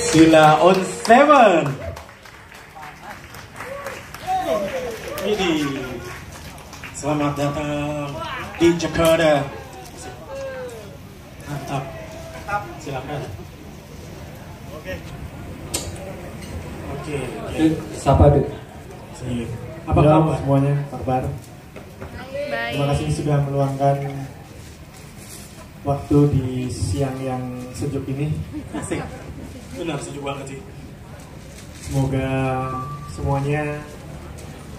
Sheila on 7. Ini selamat datang di Jakarta. Mantap. Silakan. Oke. Sapa deh. Apa kabar semuanya? Kabar? Baik. Terima kasih sudah meluangkan waktu di siang yang sejuk ini. Asik. Benar, sejuk banget sih. Semoga semuanya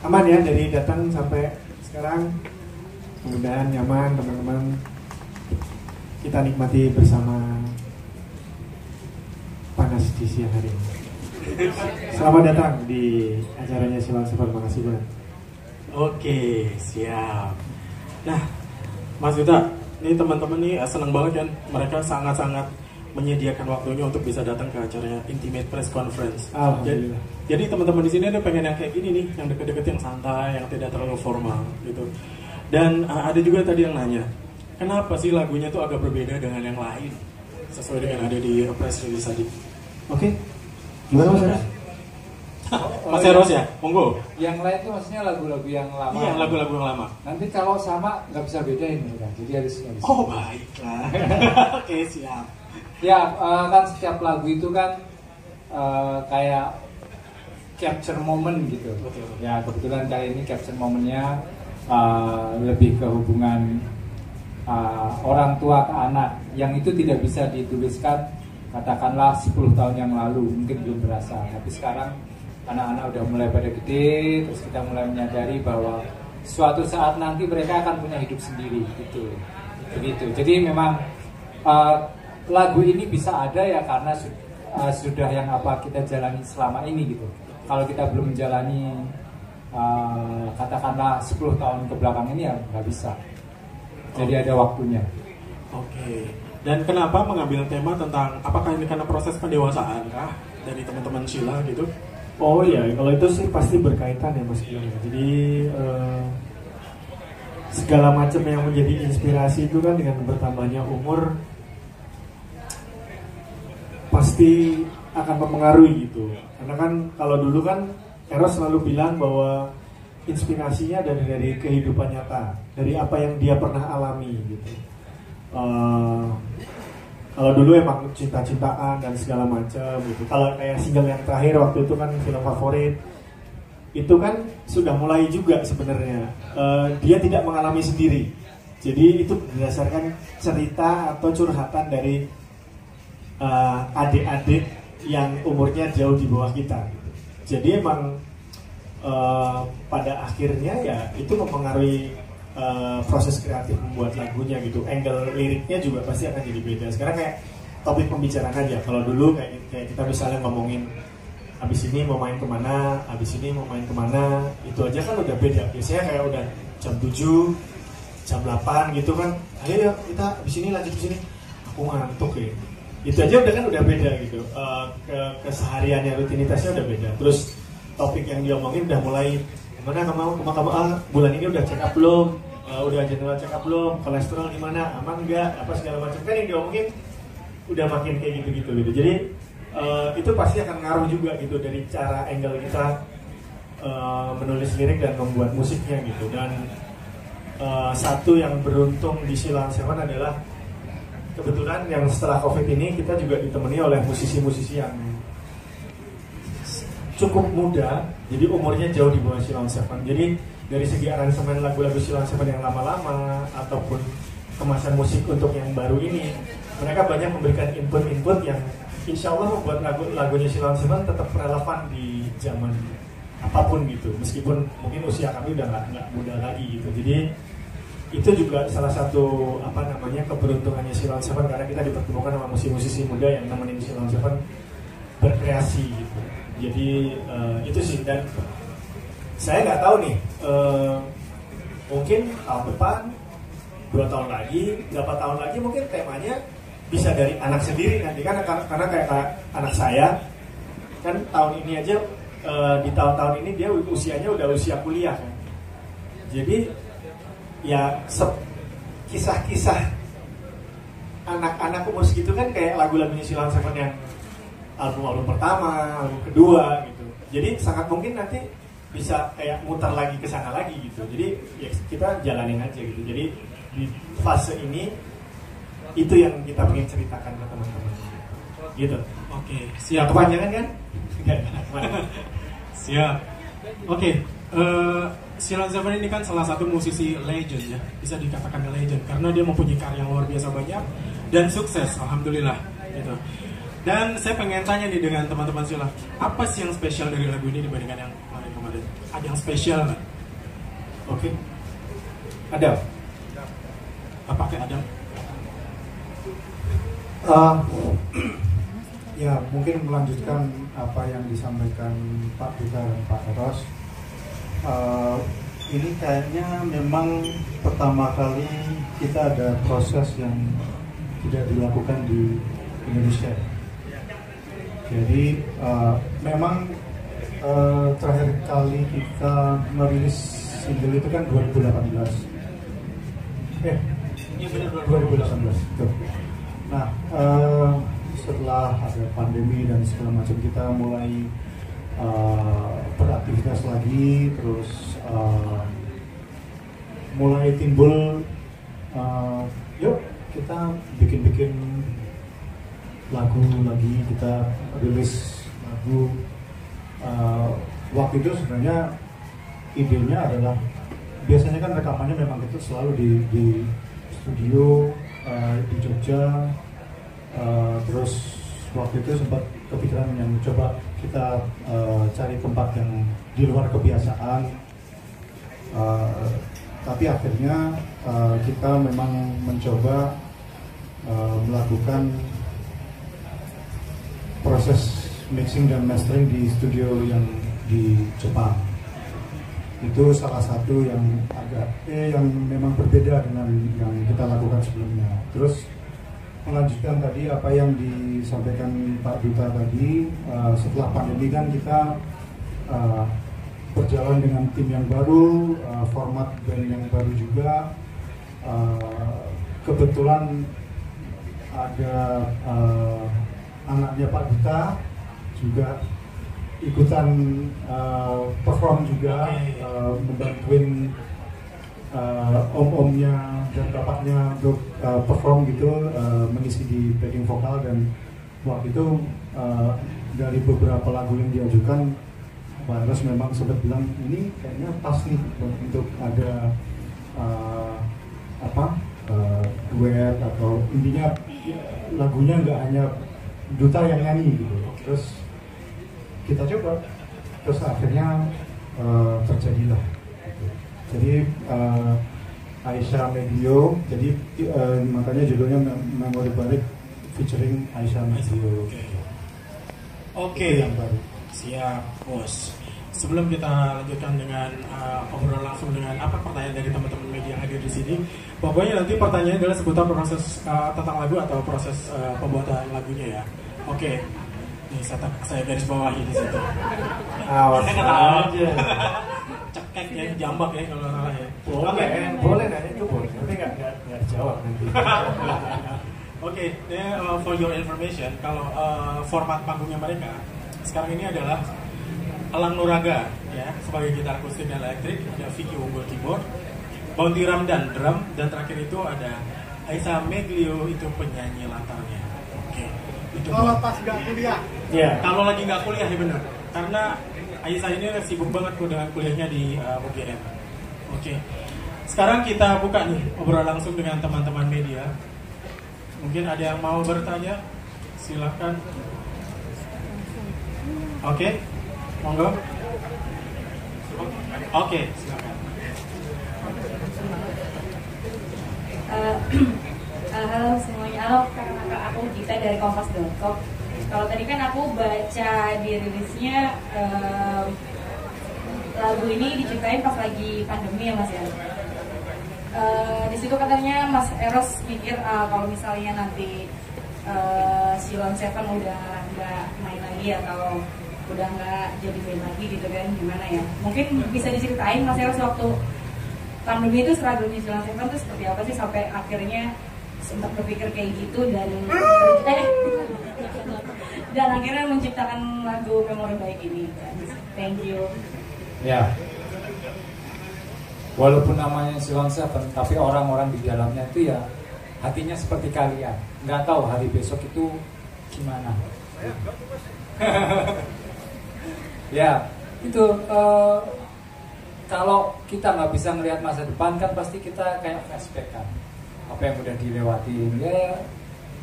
aman ya dari datang sampai sekarang. Mudah-mudahan nyaman teman-teman. Kita nikmati bersama panas di siang hari ini. Selamat datang di acaranya Sheila on 7. Terima kasih banyak. Oke, siap. Nah, Mas Yuta, ini teman-teman nih senang banget kan. Mereka sangat-sangat menyediakan waktunya untuk bisa datang ke acaranya Intimate Press Conference. Alhamdulillah. Jadi teman-teman di sini ada pengen yang kayak gini nih, yang deket-deket, yang santai, yang tidak terlalu formal gitu. Dan ada juga tadi yang nanya, kenapa sih lagunya tuh agak berbeda dengan yang lain sesuai dengan ada di press release tadi. Oke. Gimana Mas Eros? Mas Eros ya, monggo. Yang lain tuh maksudnya lagu-lagu yang lama. Iya, lagu-lagu yang lama. Nanti kalau sama nggak bisa bedain ya, jadi harus. Oh baiklah. Oke, siap. Ya kan setiap lagu itu kan kayak capture moment gitu. Betul. Ya kebetulan kali ini capture momennya lebih ke hubungan orang tua ke anak yang itu tidak bisa dituliskan katakanlah 10 tahun yang lalu, mungkin belum berasa, tapi sekarang anak-anak udah mulai pada gede, terus kita mulai menyadari bahwa suatu saat nanti mereka akan punya hidup sendiri gitu. Begitu. Jadi memang lagu ini bisa ada ya karena sudah yang apa kita jalani selama ini gitu. Kalau kita belum menjalani katakanlah 10 tahun ke belakang ini ya nggak bisa. Jadi ada waktunya. Oke. Dan kenapa mengambil tema tentang apakah ini karena proses pendewasaan kah dari teman-teman Sheila gitu? Oh iya, kalau itu sih pasti berkaitan ya Mas Gilang. Jadi segala macam yang menjadi inspirasi itu kan dengan bertambahnya umur pasti akan mempengaruhi gitu. Karena kan kalau dulu kan Eros selalu bilang bahwa inspirasinya dari kehidupan nyata, dari apa yang dia pernah alami gitu. Kalau dulu emang cinta-cintaan dan segala macam gitu. Kalau kayak single yang terakhir waktu itu kan film favorit, itu kan sudah mulai juga sebenarnya. Dia tidak mengalami sendiri. Jadi itu berdasarkan cerita atau curhatan dari adik-adik yang umurnya jauh di bawah kita. Jadi emang pada akhirnya ya itu mempengaruhi proses kreatif membuat lagunya gitu. Angle liriknya juga pasti akan jadi beda. Sekarang kayak topik pembicaraan aja. Kalau dulu kayak kita misalnya ngomongin abis ini mau main kemana, abis ini mau main kemana, itu aja kan udah beda. Biasanya kayak udah jam 7, jam 8 gitu kan. Ayo ya kita abis ini lanjut ke sini. Aku ngantuk ya. Itu aja udah kan udah beda gitu. Kesehariannya, rutinitasnya udah beda. Terus topik yang diomongin udah mulai gimana kamu bulan ini udah check up belum, udah general check up belum, kolesterol gimana, aman nggak, apa segala macam kan yang diomongin udah makin kayak gitu. Jadi itu pasti akan ngaruh juga gitu dari cara angle kita menulis lirik dan membuat musiknya gitu. Dan satu yang beruntung di Sheila on 7 adalah kebetulan yang setelah COVID ini kita juga ditemani oleh musisi-musisi yang cukup muda, jadi umurnya jauh di bawah Sheila on 7. Jadi dari segi aransemen lagu-lagu Sheila on 7 yang lama-lama ataupun kemasan musik untuk yang baru ini, mereka banyak memberikan input-input yang insya Allah membuat lagunya Sheila on 7 tetap relevan di zaman apapun gitu. Meskipun mungkin usia kami udah nggak muda lagi gitu. Jadi itu juga salah satu keberuntungannya Sheila on 7 karena kita dipertemukan sama musisi-musisi muda yang nemenin Sheila on 7 berkreasi gitu. Jadi itu sih, dan saya nggak tahu nih, mungkin tahun depan, 2 tahun lagi, berapa tahun lagi mungkin temanya bisa dari anak sendiri nanti kan, karena kayak anak saya kan tahun ini aja, di tahun-tahun ini dia usianya udah usia kuliah kan. Jadi ya kisah-kisah anak-anak umur segitu kan kayak lagu-lagunya Sheila on 7 yang album pertama, album kedua gitu. Jadi sangat mungkin nanti bisa kayak muter lagi ke sana lagi gitu. Jadi ya kita jalanin aja gitu. Jadi di fase ini itu yang kita ingin ceritakan ke teman-teman. Gitu. Oke, siap. Kepanjangan kan? Siap. Oke, Sheila on 7 ini kan salah satu musisi legend ya, bisa dikatakan legend karena dia mempunyai karya luar biasa banyak dan sukses, alhamdulillah. Gitu. Dan saya pengen tanya nih dengan teman-teman Sheila, apa sih yang spesial dari lagu ini dibandingkan yang kemarin-kemarin? Ada yang spesial nggak? Oke. Ada. Apa kayak Adam? Ya mungkin melanjutkan apa yang disampaikan Pak Duta dan Pak Eros. Ini kayaknya memang pertama kali kita ada proses yang tidak dilakukan di Indonesia. Jadi memang terakhir kali kita merilis single itu kan 2018. Iya benar 2018. Betul. Nah, setelah ada pandemi dan segala macam kita mulai beraktivitas lagi, terus mulai timbul yuk kita bikin lagu lagi, kita rilis lagu. Waktu itu sebenarnya idenya adalah biasanya kan rekamannya memang itu selalu di studio di Jogja. Terus waktu itu sempat kepikiran yang coba kita cari tempat yang di luar kebiasaan, tapi akhirnya kita memang mencoba melakukan proses mixing dan mastering di studio yang di Jepang. Itu salah satu yang yang memang berbeda dengan yang kita lakukan sebelumnya. Terus melanjutkan tadi apa yang disampaikan Pak Duta tadi, setelah pandemi kan kita berjalan dengan tim yang baru, format band yang baru juga. Kebetulan ada anaknya Pak Duta juga ikutan perform juga, membantuin om-omnya dan bapaknya untuk perform gitu, mengisi di backing vokal. Dan waktu itu dari beberapa lagu yang diajukan, Pak Eros memang sempat bilang ini kayaknya pas nih untuk ada duet atau intinya lagunya nggak hanya Duta yang nyanyi gitu. Terus kita coba, terus akhirnya terjadilah. Jadi Aisyah Medio, jadi makanya judulnya Memori Balik featuring Aisyah Medio. Oke. Yang baru. Siap, bos. Sebelum kita lanjutkan dengan obrolan langsung dengan apa pertanyaan dari teman-teman media yang hadir di sini, pokoknya nanti pertanyaannya adalah seputar proses tentang lagu atau proses pembuatan lagunya ya. Oke. Nih saya garis bawahi di situ. Awas aja. Cekek ya, jambak ya kalau salah ya. Boleh, boleh nanya itu boleh. Tapi nggak dijawab nanti. Oke, for your information, kalau format panggungnya mereka sekarang ini adalah Elang Nuraga ya sebagai gitar akustik dan elektrik, ada Vicky Unggul keyboard, Bounty Ramdan drum, dan terakhir itu ada Aisyah Meglio itu penyanyi latarnya. Oke, itu kalau pas nggak kuliah. Iya. Kalau lagi nggak kuliah ya benar, karena Aisyah ini sibuk banget dengan kuliahnya di UGM. Oke, sekarang kita buka nih obrolan langsung dengan teman-teman media. Mungkin ada yang mau bertanya, silakan. Oke, monggo. Oke, silakan. Halo semuanya, halo kakak aku Gita dari Kompas.com. Kalau tadi kan aku baca di rilisnya lagu ini diciptain pas lagi pandemi ya Mas ya. Di situ katanya Mas Eros pikir kalau misalnya nanti Sheila on 7 udah nggak main lagi atau udah nggak jadi band lagi gitu kan, gimana ya? Mungkin bisa diceritain Mas Eros waktu pandemi itu struggle-nya Sheila on 7 itu seperti apa sih sampai akhirnya sempat berpikir kayak gitu dan dan akhirnya menciptakan lagu Memori Baik ini. Thank you. Ya. Walaupun namanya Silon Seven, tapi orang-orang di dalamnya itu ya hatinya seperti kalian. Nggak tahu hari besok itu gimana. Ya, itu kalau kita nggak bisa ngelihat masa depan kan pasti kita kayak flashback kan. Apa yang udah dilewatin ya.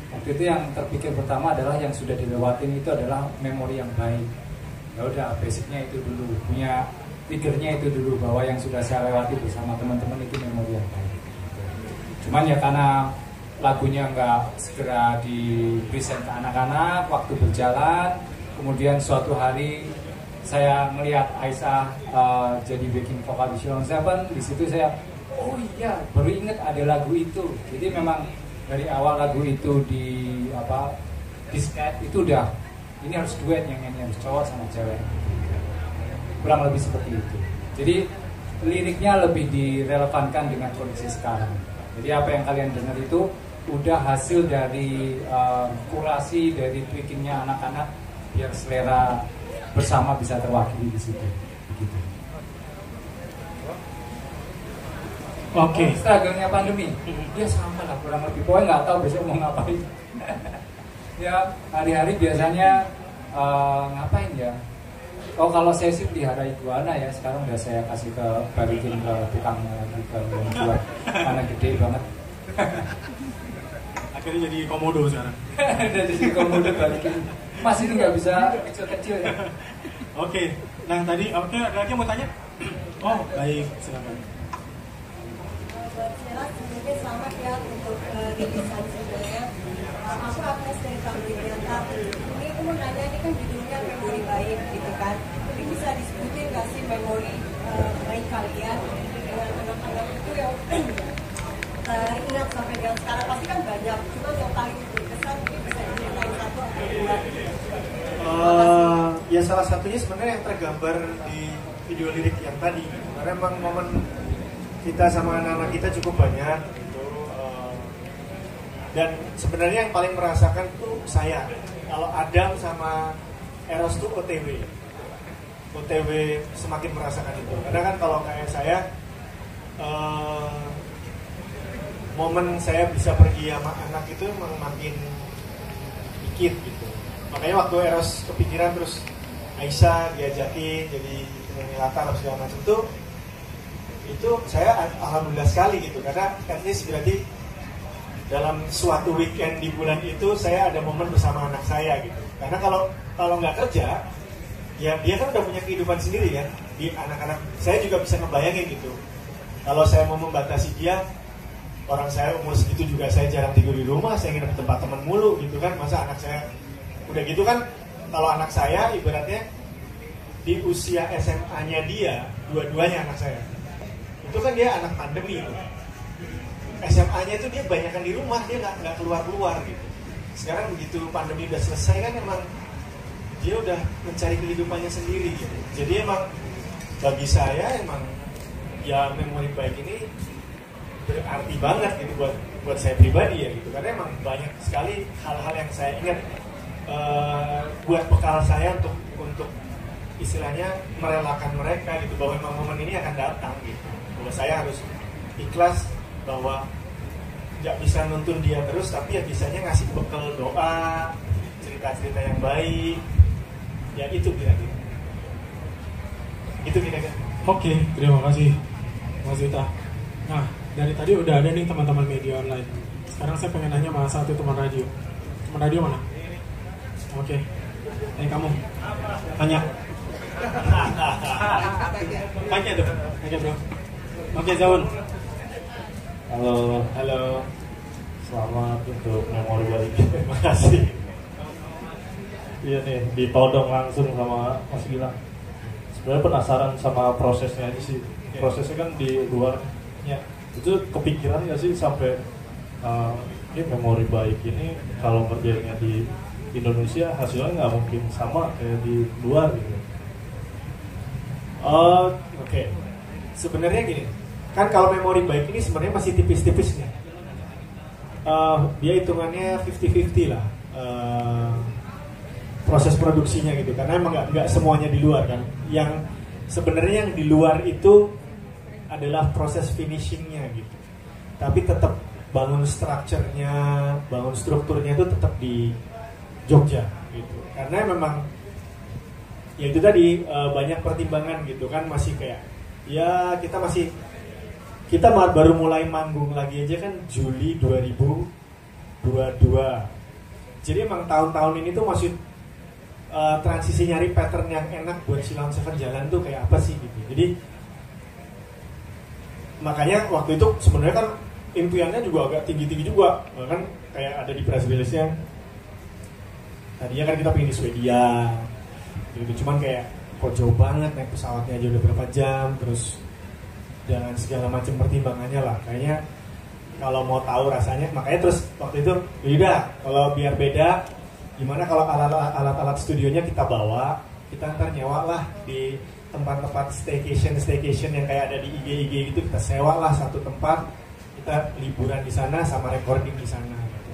Waktu itu yang terpikir pertama adalah yang sudah dilewatin itu adalah memori yang baik. Ya udah, basicnya itu dulu, punya pikirnya itu dulu bahwa yang sudah saya lewati bersama teman-teman itu memori yang baik. Cuman ya karena lagunya nggak segera di-present ke anak-anak, waktu berjalan, kemudian suatu hari saya melihat Aisyah jadi backing vokal di Silon Seven. Di situ saya, oh iya, baru ingat ada lagu itu. Jadi memang dari awal lagu itu di sketch itu udah, ini harus duet, yang ini harus cowok sama cewek. Kurang lebih seperti itu. Jadi liriknya lebih direlevankan dengan kondisi sekarang. Jadi apa yang kalian dengar itu udah hasil dari kurasi, dari tweakingnya anak-anak biar selera bersama bisa terwakili di situ. Begitu. Oke. Struggle-nya pandemi, ya sama lah kurang lebih. Pokoknya nggak tahu besok mau ngapain. Ya hari-hari biasanya ngapain ya? Oh kalau saya sih pelihara iguana ya, sekarang udah saya kasih balikin ke tukangnya lagi ke yang jual karena gede banget. Akhirnya jadi komodo sekarang. Udah jadi komodo balikin. Mas ini nggak bisa kecil-kecil ya. Oke. Nah tadi ada lagi yang mau tanya? Oh baik, silakan. Buat Sheila sebenarnya selamat ya untuk rilisan sebenarnya. Aku apres dari Kang Widianta. Ini aku mau nanya, ini kan judulnya Memori Baik gitu kan. Jadi bisa disebutin nggak sih memori baik kalian dengan anak-anak itu yang ingat sampai dengan sekarang? Pasti kan banyak, cuma yang paling berkesan mungkin bisa diceritain satu atau dua. Ya salah satunya sebenarnya yang tergambar di video lirik yang tadi, karena memang momen kita sama anak-anak kita cukup banyak gitu. Dan sebenarnya yang paling merasakan tuh saya. Kalau Adam sama Eros tuh OTW semakin merasakan itu. Karena kan kalau kayak saya momen saya bisa pergi sama anak itu memang makin dikit gitu. Makanya waktu Eros kepikiran terus Aisyah diajakin jadi penyanyi latar segala macam itu saya alhamdulillah sekali gitu, karena at least berarti dalam suatu weekend di bulan itu saya ada momen bersama anak saya gitu. Karena kalau nggak kerja ya dia kan udah punya kehidupan sendiri kan. Di anak-anak saya juga bisa ngebayangin gitu, kalau saya mau membatasi dia, orang saya umur segitu juga saya jarang tidur di rumah, saya nginep di tempat teman mulu gitu kan. Masa anak saya udah gitu kan, kalau anak saya ibaratnya di usia SMA-nya dia, dua-duanya anak saya itu kan dia anak pandemi itu. SMA-nya itu dia banyakkan di rumah, dia nggak keluar-keluar gitu. Sekarang begitu pandemi udah selesai kan emang dia udah mencari kehidupannya sendiri gitu. Jadi emang bagi saya emang ya memori baik ini berarti banget gitu buat saya pribadi ya gitu. Karena emang banyak sekali hal-hal yang saya ingat buat bekal saya untuk istilahnya merelakan mereka gitu, bahwa memang momen ini akan datang gitu. Bahwa saya harus ikhlas bahwa nggak bisa nuntun dia terus, tapi ya bisanya ngasih bekal doa, cerita-cerita yang baik, ya itu kira-kira. Itu kira-kira. Oke, terima kasih Mas Wita. Nah, dari tadi udah ada nih teman-teman media online. Sekarang saya pengen nanya sama satu teman radio. Teman radio mana? Oke, kamu tanya. Tanya tuh, tanya bro. Oke, Zaun. Halo. Selamat untuk memori baik. Terima kasih. Iya nih, ditodong langsung sama Mas Gilang. Sebenarnya penasaran sama prosesnya aja sih. Prosesnya kan di luar. Ya. Itu kepikiran nggak sih sampai ini memori baik ini kalau kerjanya di Indonesia hasilnya nggak mungkin sama kayak di luar gitu. Oke. Sebenarnya gini, kan kalau memori baik ini sebenarnya masih tipis-tipisnya. Dia hitungannya 50-50 lah. proses produksinya gitu, karena emang nggak semuanya di luar kan. Yang sebenarnya yang di luar itu adalah proses finishingnya gitu, tapi tetap bangun strukturnya, bangun strukturnya itu tetap di Jogja gitu, karena memang ya itu tadi banyak pertimbangan gitu kan, masih kayak ya kita baru mulai manggung lagi aja kan Juli 2022, jadi emang tahun-tahun ini tuh masih transisi nyari pattern yang enak buat Sheila on 7 jalan tuh kayak apa sih gitu. Jadi makanya waktu itu sebenarnya kan impiannya juga agak tinggi-tinggi juga, kan kayak ada di press release-nya. Tadinya kan kita pengen di Swedia gitu, cuman kayak kok jauh banget, naik pesawatnya aja udah berapa jam, terus dengan segala macam pertimbangannya lah, kayaknya kalau mau tahu rasanya, makanya terus waktu itu yaudah kalau biar beda, gimana kalau alat-alat studionya kita bawa, kita ntar nyewa lah di tempat-tempat staycation yang kayak ada di IG gitu, kita sewa lah satu tempat, kita liburan di sana sama recording di sana gitu.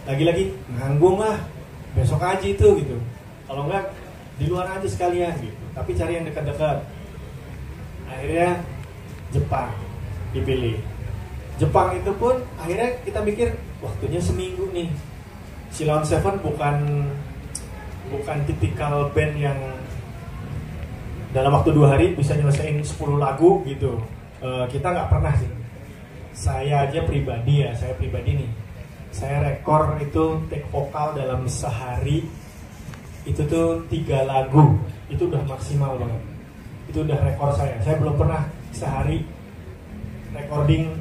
Lagi-lagi nganggung lah, besok aja itu gitu, kalau enggak di luar aja sekalian gitu, tapi cari yang dekat-dekat. Akhirnya Jepang dipilih. Jepang itu pun akhirnya kita mikir waktunya seminggu nih. Sheila on 7 bukan tipikal band yang dalam waktu 2 hari bisa nyelesain 10 lagu gitu. Kita nggak pernah sih. Saya pribadi nih, saya rekor itu take vokal dalam sehari itu tuh 3 lagu, itu udah maksimal banget. Itu udah rekor saya belum pernah sehari recording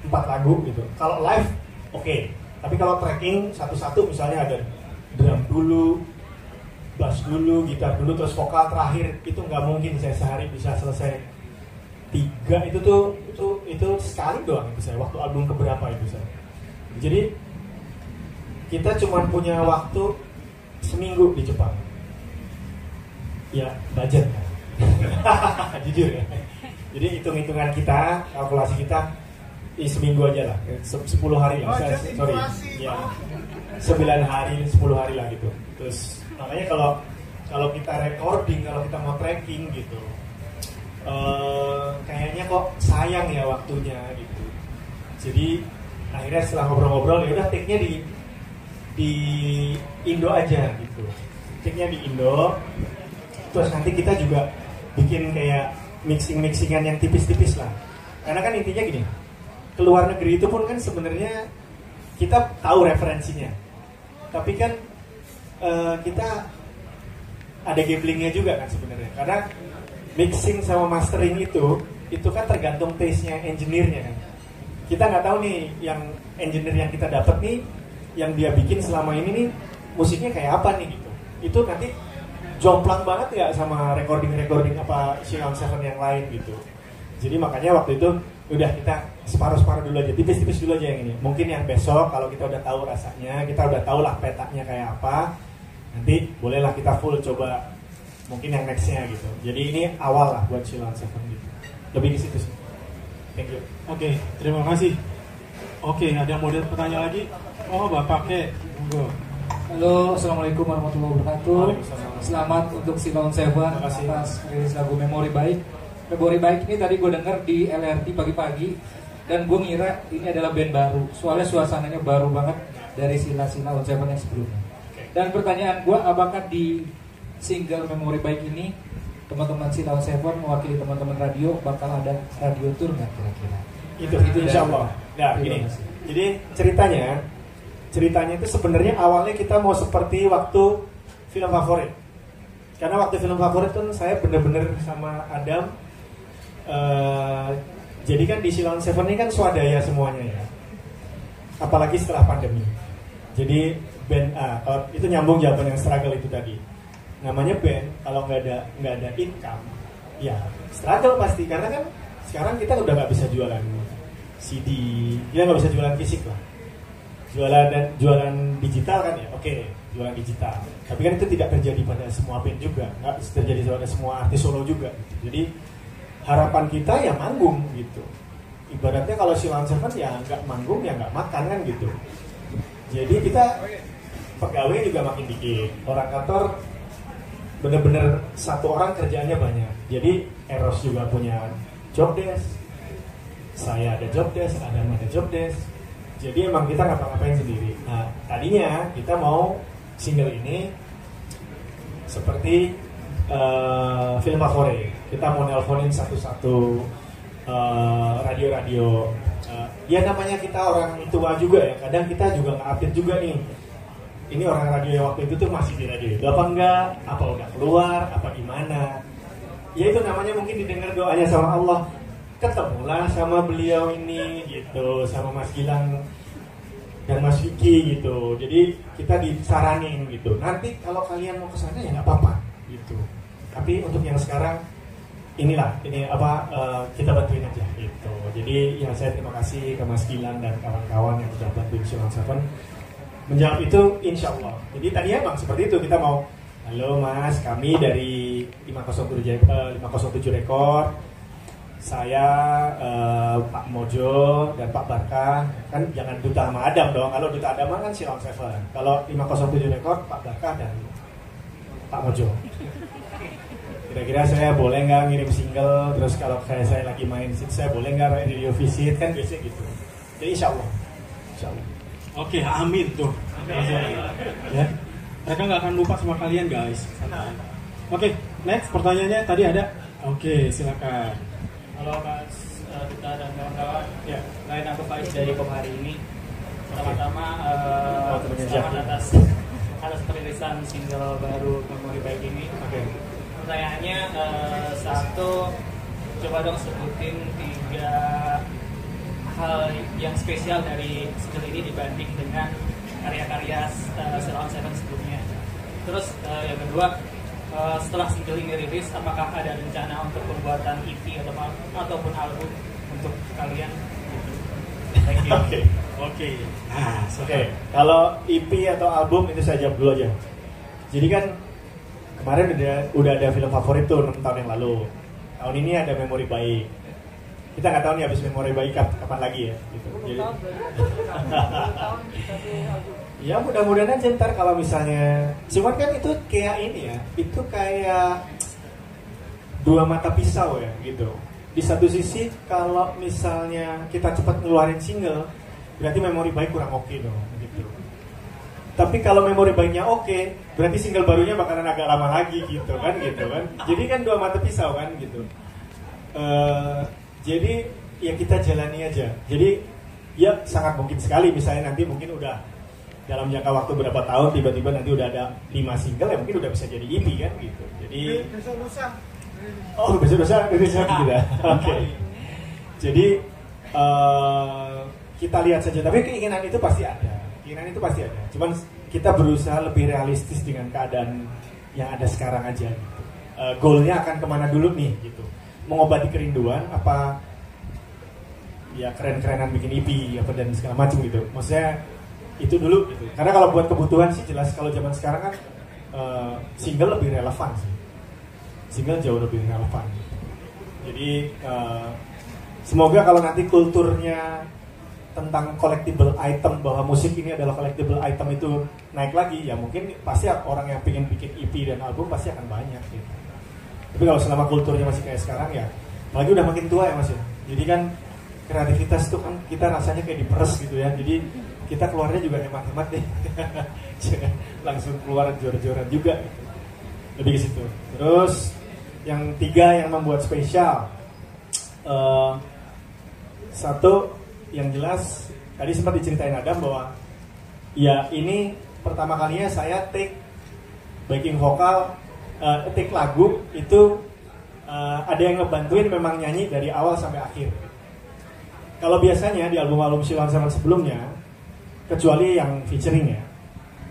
4 lagu gitu. Kalau live oke. Tapi kalau tracking satu-satu, misalnya ada drum dulu, bass dulu, gitar dulu, terus vokal terakhir, itu nggak mungkin saya sehari bisa selesai 3. Itu sekali doang itu saya, waktu album keberapa itu saya. Jadi kita cuma punya waktu seminggu di Jepang. Ya budget kan. Jujur ya. Jadi hitung-hitungan kita, kalkulasi kita, seminggu aja lah, 10 hari lah, ya 9 hari, 10 hari lah gitu. Terus makanya kalau kita recording, kalau kita mau tracking gitu, kayaknya kok sayang ya waktunya gitu. Jadi akhirnya setelah ngobrol-ngobrol, ya udah take-nya di Indo aja gitu. Take-nya di Indo. Terus nanti kita juga bikin kayak mixingan yang tipis-tipis lah. Karena kan intinya gini, keluar negeri itu pun kan sebenarnya kita tahu referensinya, tapi kan kita ada gamblingnya juga kan sebenarnya, karena mixing sama mastering itu kan tergantung taste-nya engineer-nya kan. Kita nggak tahu nih yang engineer yang kita dapat nih, yang dia bikin selama ini nih musiknya kayak apa nih gitu. Itu nanti jomplang banget ya sama recording apa Sheila on 7 yang lain gitu. Jadi makanya waktu itu udah kita separuh dulu aja, tipis-tipis dulu aja yang ini. Mungkin yang besok kalau kita udah tahu rasanya, kita udah tahu lah petanya kayak apa, nanti bolehlah kita full coba mungkin yang nextnya gitu. Jadi ini awal lah buat Sheila on 7 gitu. Lebih di situ sih. Thank you. Oke, terima kasih. Oke, ada yang mau bertanya lagi? Oh, Bapak Ke, monggo. Halo, assalamualaikum warahmatullahi wabarakatuh. Selamat untuk Sheila on 7 kasih. atas rilis lagu Memori Baik. Memori Baik ini tadi gue denger di LRT pagi-pagi, dan gue ngira ini adalah band baru. Soalnya suasananya baru banget dari Sheila on 7 yang sebelumnya. Dan pertanyaan gue, apakah di single Memori Baik ini teman-teman Sheila on 7 mewakili teman-teman radio bakal ada radio tour nggak kira-kira? Itu insya Allah. Nah gini, jadi ceritanya itu sebenarnya awalnya kita mau seperti waktu film favorit. Karena waktu film favorit kan saya bener-bener sama Adam. Jadi kan di Sheila on 7 ini kan swadaya semuanya ya. Apalagi setelah pandemi. Jadi band kalau itu nyambung jawaban yang struggle itu tadi. Namanya band kalau nggak ada income, ya struggle pasti, karena kan sekarang kita udah nggak bisa jualan CD, kita nggak bisa jualan fisik lah. Jualan digital kan ya, oke, jualan digital. Tapi kan itu tidak terjadi pada semua band juga, nggak terjadi pada semua artis solo juga. Jadi harapan kita ya manggung gitu. Ibaratnya kalau Sheila on 7 ya nggak manggung ya nggak makan kan gitu. Jadi kita pegawai juga makin dikit. Orang kantor bener-bener satu orang kerjaannya banyak. Jadi Eros juga punya job desk, saya ada job desk, Adam ada job desk. Jadi emang kita ngapa-ngapain sendiri. Nah, tadinya kita mau single ini seperti film favorit. Kita mau nelponin satu-satu radio-radio. Ya namanya kita orang tua juga ya. Kadang kita juga nggak update juga nih. Ini orang radio yang waktu itu tuh masih di radio itu apa enggak? Apa udah keluar? Apa gimana? Ya itu namanya mungkin didengar doanya sama Allah. Ketemulah sama beliau ini gitu, sama Mas Gilang dan Mas Vicky gitu. Jadi kita disaranin gitu. Nanti kalau kalian mau ke sana ya nggak apa-apa gitu. Tapi untuk yang sekarang ini kita bantuin aja gitu. Jadi yang saya terima kasih ke Mas Gilang dan kawan-kawan yang sudah bantuin Silon Seven menjawab itu, insya Allah. Jadi tadi emang seperti itu, kita mau halo Mas, kami dari 507 Rekord. Saya Pak Mojo dan Pak Barka, kan jangan duta sama Adam dong. Kalau duta Adam kan Silon Seven. Kalau 507 Rekord, Pak Barka dan Pak Mojo. Kira-kira saya boleh nggak ngirim single? Terus kalau saya lagi main saya boleh nggak radio visit? Kan biasanya gitu. Jadi insya Allah. Oke, amin tuh. Ya, mereka nggak akan lupa sama kalian guys. Oke, next pertanyaannya tadi ada. Oke, silakan. Halo Mas Duta dan kawan-kawan. Ya, lain aku Faiz dari Kom hari ini. Pertama-tama selamat atas perilisan single baru Memori Baik ini. Oke. Pertanyaannya satu, coba dong sebutin 3 hal yang spesial dari single ini dibanding dengan karya-karya Silon Seven sebelumnya. Terus yang kedua, setelah single ini rilis, apakah ada rencana untuk pembuatan EP ataupun album untuk kalian? Thank you. Oke. Kalau EP atau album itu saya jawab dulu aja. Jadi kan kemarin udah ada film favorit tuh 6 tahun yang lalu. Tahun ini ada Memori Baik. Kita nggak tahu nih habis Memori Baik kapan lagi ya. Gitu. Jadi, ya mudah-mudahan aja ntar kalau misalnya. Cuman kan itu kayak ini ya. Itu kayak 2 mata pisau ya gitu. Di satu sisi kalau misalnya kita cepat ngeluarin single, berarti Memori Baik kurang oke dong gitu. Tapi kalau Memori Baiknya oke, berarti single barunya bakalan agak lama lagi gitu kan. Jadi kan 2 mata pisau kan gitu. Jadi ya kita jalani aja. Jadi ya sangat mungkin sekali misalnya nanti mungkin udah dalam jangka waktu berapa tahun tiba-tiba nanti udah ada 5 single ya mungkin udah bisa jadi EP kan gitu. Jadi besok lusa gitu ya. Oke. Jadi kita lihat saja. Tapi keinginan itu pasti ada. Cuman kita berusaha lebih realistis dengan keadaan yang ada sekarang aja. Gitu. Goalnya akan kemana dulu nih gitu. Mengobati kerinduan apa ya keren-kerenan bikin EP apa dan segala macam gitu. Maksudnya itu dulu gitu. Karena kalau buat kebutuhan sih jelas kalau zaman sekarang kan single lebih relevan sih. Single jauh lebih relevan. Jadi semoga kalau nanti kulturnya tentang collectible item bahwa musik ini adalah collectible item itu naik lagi ya mungkin pasti orang yang pengen bikin EP dan album pasti akan banyak gitu. Tapi kalau selama kulturnya masih kayak sekarang ya apalagi udah makin tua ya Mas ya. Jadi kan kreativitas tuh kan kita rasanya kayak diperes gitu ya. Jadi kita keluarnya juga hemat-hemat deh. Jangan langsung keluar jor-joran juga gitu. Lebih ke situ. Terus yang 3 yang membuat spesial. Satu yang jelas tadi sempat diceritain Adam bahwa ya ini pertama kalinya saya take backing vokal, take lagu itu ada yang ngebantuin memang nyanyi dari awal sampai akhir. Kalau biasanya di album-album Silon Seven sebelumnya kecuali yang featuring ya,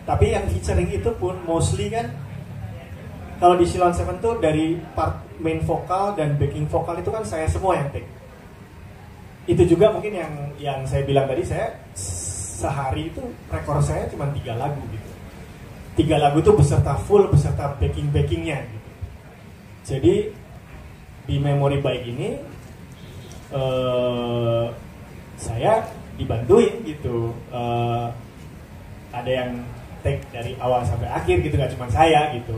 tapi yang featuring itu pun mostly kan kalau di Silon Seven tuh dari part main vokal dan backing vokal itu kan saya semua yang take. Itu juga mungkin yang saya bilang tadi, saya sehari itu rekor saya cuma 3 lagu gitu. 3 lagu itu beserta backing-backingnya gitu. Jadi di Memori Baik ini saya dibantuin gitu. Ada yang take dari awal sampai akhir gitu, nggak cuma saya gitu.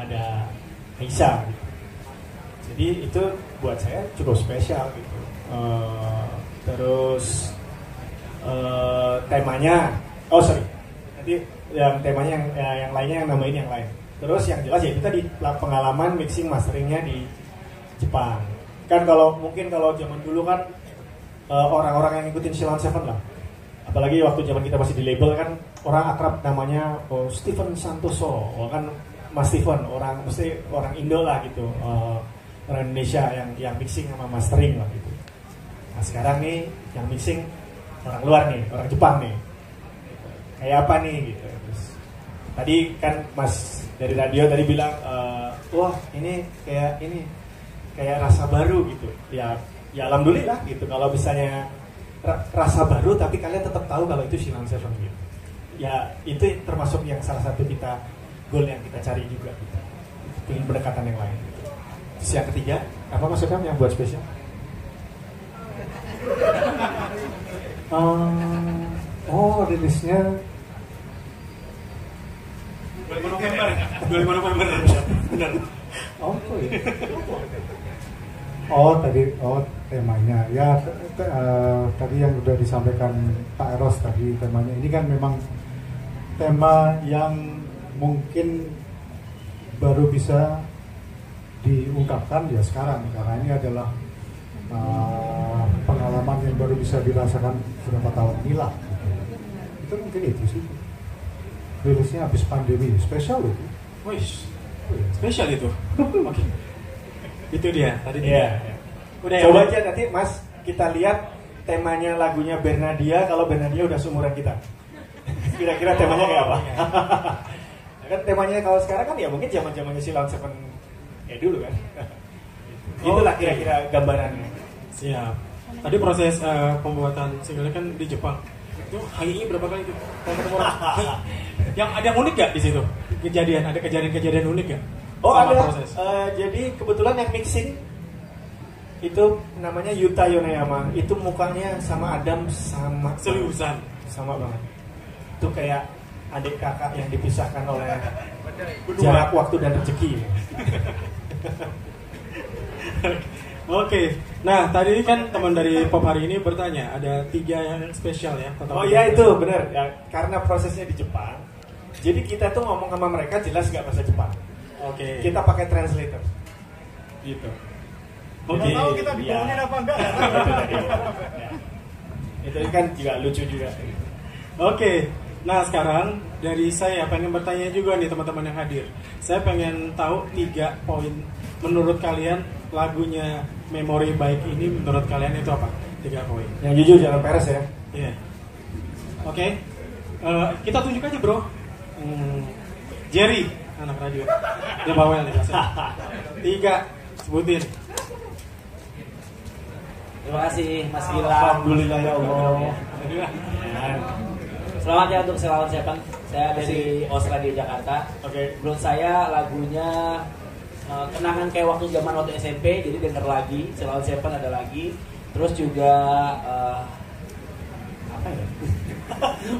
Ada Aisyah gitu. Jadi itu buat saya cukup spesial gitu. Terus temanya, nanti yang temanya yang lainnya yang namain yang lain. Terus yang jelas ya itu tadi pengalaman mixing masteringnya di Jepang. Kan kalau zaman dulu kan orang-orang yang ngikutin Ceylon Seven lah. Apalagi waktu zaman kita masih di label kan orang akrab namanya Steven Santoso, kan Mas Steven, orang Indo lah gitu, orang Indonesia yang mixing sama mastering lah gitu. Nah sekarang nih yang mixing orang luar nih, orang Jepang nih. Kayak apa nih gitu. Terus, tadi kan Mas dari radio tadi bilang, wah ini kayak rasa baru gitu. Ya alhamdulillah gitu kalau misalnya rasa baru tapi kalian tetap tahu kalau itu Ceylon Seven gitu. Ya itu termasuk yang salah satu goal yang kita cari juga gitu. Ingin pendekatan yang lain gitu. Terus yang ketiga, apa maksudnya yang buat spesial? Rilisnya 25 November. Benar. Temanya ya tadi yang udah disampaikan Pak Eros tadi, temanya ini kan memang tema yang mungkin baru bisa diungkapkan ya sekarang, karena ini adalah pengalaman yang baru bisa dirasakan beberapa tahun ini lah gitu. Itu mungkin itu sih rilisnya habis pandemi, spesial itu. Wih, spesial itu. Oke. Itu dia tadi. Iya. Udah ya. Coba aja nanti Mas kita lihat temanya lagunya Bernadia kalau Bernadia udah seumuran kita. Kira-kira temanya kayak apa? Kan temanya kalau sekarang kan ya mungkin zaman-zamannya Ceylon Seven kayak dulu kan. Itulah kira-kira gambarannya. Siap. Tadi proses pembuatan singlenya kan di Jepang. Itu HI berapa kali itu? Ketemu orang. Yang ada yang unik gak di situ? Ada kejadian unik gak? Ada. Jadi kebetulan yang mixing itu namanya Yuta Yoneyama. Itu mukanya sama Adam sama seriusan, sama banget. Itu kayak adik kakak yang dipisahkan oleh jarak waktu dan rezeki. Oke. Nah, tadi kan teman dari Pop hari ini bertanya, ada 3 yang spesial ya. Itu benar ya, karena prosesnya di Jepang. Jadi kita tuh ngomong sama mereka jelas nggak bahasa Jepang. Oke. Kita pakai translator. Gitu. Oke. Tahu kita dibohongin apa enggak? Itu kan juga lucu juga. Oke. Nah, sekarang dari saya pengen bertanya juga nih teman-teman yang hadir. Saya pengen tahu 3 poin menurut kalian lagunya Memori Baik ini menurut kalian itu apa? 3 poin. Yang jujur jangan peres ya. Iya. Oke. Kita tunjuk aja, Bro. Jerry, anak radio. Dia bawel nih biasanya. 3, sebutin. Terima kasih Mas Gilang. Alhamdulillah ya Allah. Selamat ya untuk Ceylon Seven. Saya dari Australia Jakarta. Oke. Menurut saya lagunya kenangan kayak waktu SMP, jadi denger lagi Ceylon Seven ada lagi. Terus juga apa ya?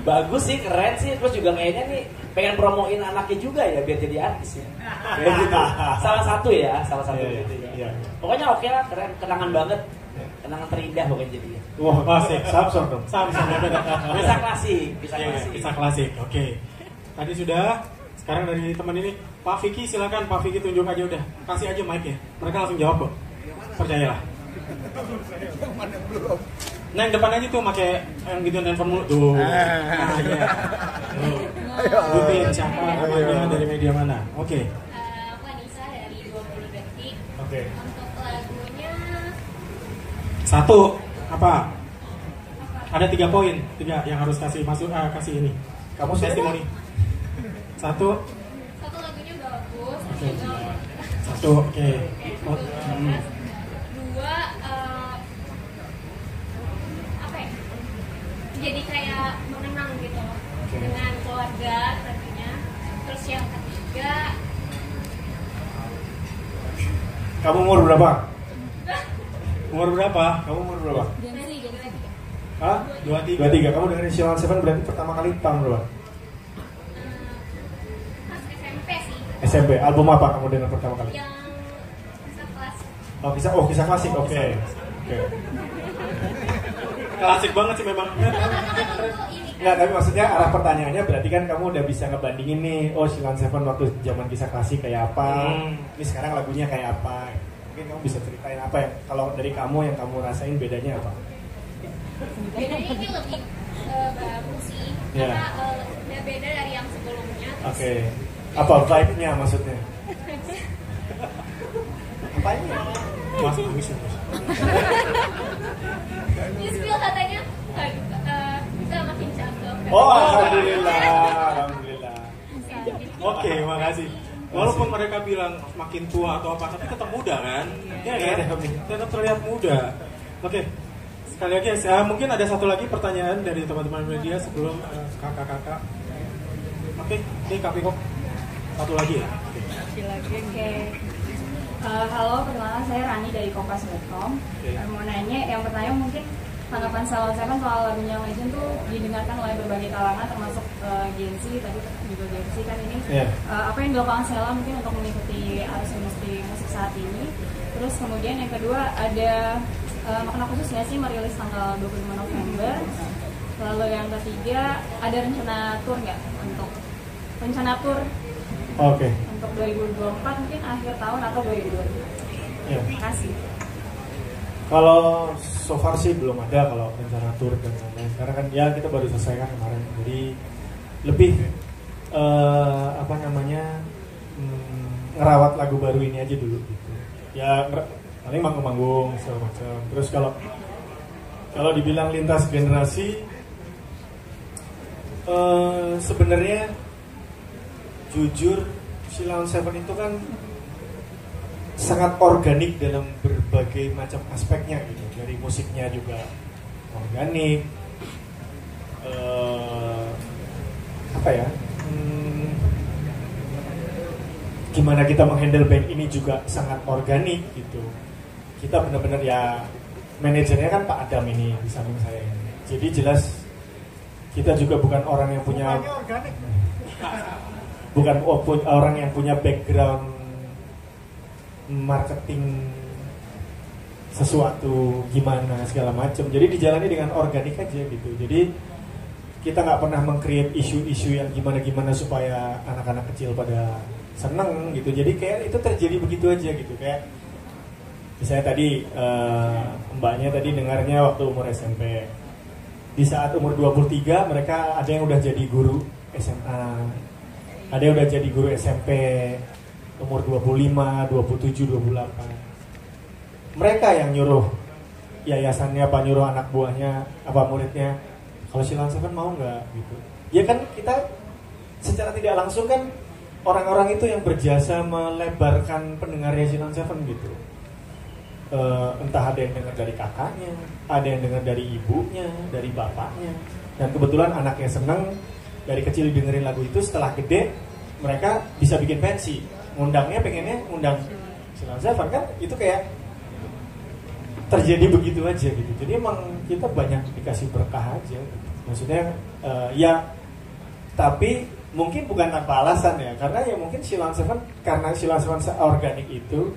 Bagus sih, keren sih. Terus juga kayaknya nih pengen promoin anaknya juga ya biar jadi artis ya. Kayak gitu. Salah satu gitu ya. Pokoknya oke lah, keren, kenangan banget. Kenangan terindah pokoknya jadi. Wah, klasik. Samsung dong. Samsung. Bisa klasik. Bisa klasik. Oke. Tadi sudah. Sekarang dari teman ini, Pak Vicky silakan. Pak Vicky tunjuk aja udah. Kasih aja mic ya. Mereka langsung jawab kok. Percayalah. Nah, yang depan aja tuh pakai yang gituan handphone mulu tuh. Nah, iya. Sebutin siapa namanya dari media mana. Oke. Vanessa dari 20 detik. Oke. Untuk lagunya 1 apa? Ada 3 poin, 3 yang harus kasih kasih ini. Kamu testimoni. 1 lagunya bagus. Oke. 1 oke. 2 apa ya? Jadi kayak mengenang gitu dengan keluarga tentunya. Terus yang ketiga, kamu umur berapa? Umur berapa? Kamu umur berapa? Jadi 23. Kamu dengerin Ceylon Seven berarti pertama kali tahun berapa? SMP. Album apa kamu dengar pertama kali? Yang kisah klasik. Kisah klasik. Oke. Klasik banget sih memang. Nggak, tapi maksudnya arah pertanyaannya berarti kan kamu udah bisa ngebandingin nih, Sheila on 7 waktu zaman kisah klasik kayak apa, ini sekarang lagunya kayak apa. Mungkin kamu bisa ceritain apa ya, kalau dari kamu yang kamu rasain bedanya apa? Bedanya ini lebih baru sih, karena udah beda dari yang sebelumnya. Oke. Apa vibe-nya maksudnya? Apanya? Mas bisa. Yusbil katanya kita makin cakep. Alhamdulillah. Oke, makasih. Walaupun mereka bilang makin tua atau apa, tapi tetap muda kan? Iya kan? Tetap terlihat muda. Oke, sekali lagi, mungkin ada satu lagi pertanyaan dari teman-teman media sebelum kakak-kakak. Oke, ini Kak Piko. Satu lagi ya? Oke. Halo, perkenalkan saya Rani dari Kompas.com. Mau nanya, yang pertama mungkin tanggapan Sheila on 7 soal lagunya Legend tuh didengarkan oleh berbagai kalangan termasuk Gen Z, tadi juga Gen Z kan ini. Apa yang dilakukan Sheila mungkin untuk mengikuti arus industri musik saat ini. Terus kemudian yang kedua, ada makna khusus nggak sih merilis tanggal 25 November? Lalu yang ketiga, ada rencana tour nggak untuk untuk 2024 mungkin akhir tahun atau 2025? Terima kasih. Kalau so far sih belum ada kalau rencana tour dan lain-lain. Karena kan ya kita baru selesai kan kemarin. Jadi lebih ngerawat lagu baru ini aja dulu gitu. Ya paling manggung-manggung segala macam. Terus kalau dibilang lintas generasi, sebenarnya jujur Sheila on 7 itu kan sangat organik dalam berbagai macam aspeknya gitu. Dari musiknya juga organik, gimana kita menghandle band ini juga sangat organik gitu. Kita benar-benar ya, manajernya kan Pak Adam ini di samping saya ini. Jadi jelas kita juga bukan orang yang punya orang yang punya background marketing sesuatu gimana segala macam. Jadi dijalani dengan organik aja gitu. Jadi kita nggak pernah meng-create isu-isu yang gimana-gimana supaya anak-anak kecil pada seneng gitu. Jadi kayak itu terjadi begitu aja gitu. Kayak misalnya tadi mbaknya tadi dengarnya waktu umur SMP. Di saat umur 23 mereka ada yang udah jadi guru SMA, ada yang udah jadi guru SMP umur 25, 27, 28. Mereka yang nyuruh yayasannya apa, nyuruh anak buahnya apa, muridnya, kalau Sheila on 7 mau nggak gitu. Ya kan kita secara tidak langsung kan orang-orang itu yang berjasa melebarkan pendengarnya Sheila on 7 gitu. Entah ada yang dengar dari kakaknya, ada yang dengar dari ibunya, dari bapaknya. Dan kebetulan anaknya seneng, dari kecil dengerin lagu itu, setelah gede mereka bisa bikin pensi. Ngundangnya pengennya ngundang Sheila on 7 kan, itu kayak terjadi begitu aja gitu. Jadi emang kita banyak dikasih berkah aja gitu. Maksudnya ya, tapi mungkin bukan tanpa alasan ya, karena ya mungkin Sheila on 7, karena Sheila on 7 organik itu,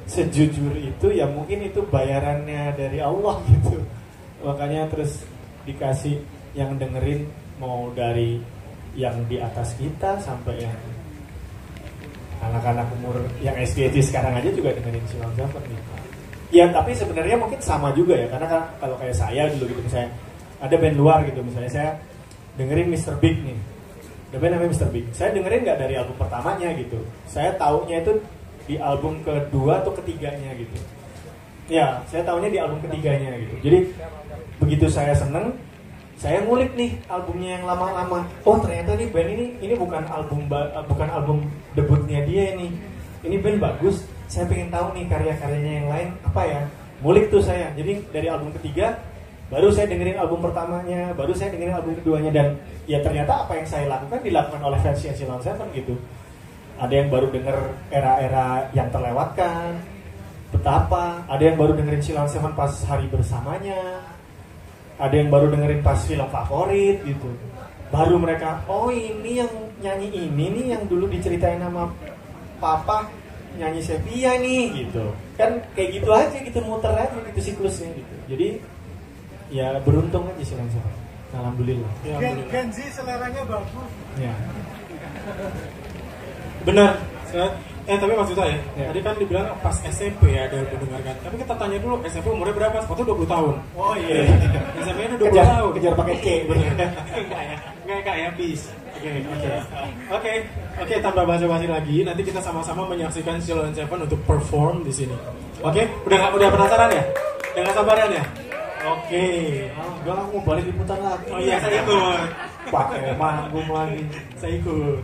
sejujur itu ya mungkin itu bayarannya dari Allah gitu. Makanya terus dikasih yang dengerin, mau dari yang di atas kita sampai yang anak-anak umur yang SDG sekarang aja juga dengerin Sheila on 7 gitu. Ya tapi sebenarnya mungkin sama juga ya, karena kalau kayak saya dulu gitu, misalnya ada band luar gitu, misalnya saya dengerin Mr. Big nih, ada band namanya Mr. Big, saya dengerin nggak dari album pertamanya gitu, saya taunya itu di album kedua atau ketiganya gitu. Ya, saya taunya di album ketiganya gitu. Jadi begitu saya seneng, saya ngulik nih albumnya yang lama-lama. Oh ternyata nih band ini bukan album debutnya dia ini. Ini band bagus. Saya pengen tahu nih karya-karyanya yang lain apa ya. Ngulik tuh saya. Jadi dari album ketiga baru saya dengerin album pertamanya, baru saya dengerin album keduanya, dan ya ternyata apa yang saya lakukan dilakukan oleh fans Sheila on 7 gitu. Ada yang baru denger era-era yang terlewatkan, betapa. Ada yang baru dengerin Sheila on 7 pas hari bersamanya. Ada yang baru dengerin pas film favorit gitu. Baru mereka, oh ini yang nyanyi ini nih yang dulu diceritain sama papa nyanyi Sepia nih gitu. Kan kayak gitu aja gitu, muter aja gitu siklusnya gitu. Jadi ya beruntung aja sih langsung. Alhamdulillah. Gen Z seleranya bagus. Ya. Benar. Tapi maksud saya, tadi kan dibilang pas SMP ya ada mendengarkan. Tapi kita tanya dulu, SMP umurnya berapa? Sepatu 20 tahun. Oh iya. SMP-nya udah 20 tahun. Kejar pakai C. Enggak ya, bis. Oke, tanpa basa-basi lagi, nanti kita sama-sama menyaksikan Sheila on 7 untuk perform di sini. Oke, udah penasaran ya? Udah nggak sabaran ya? Oke. Enggak, mau balik diputar lagi. Oh iya, saya ikut. Pakai manggung lagi. Saya ikut.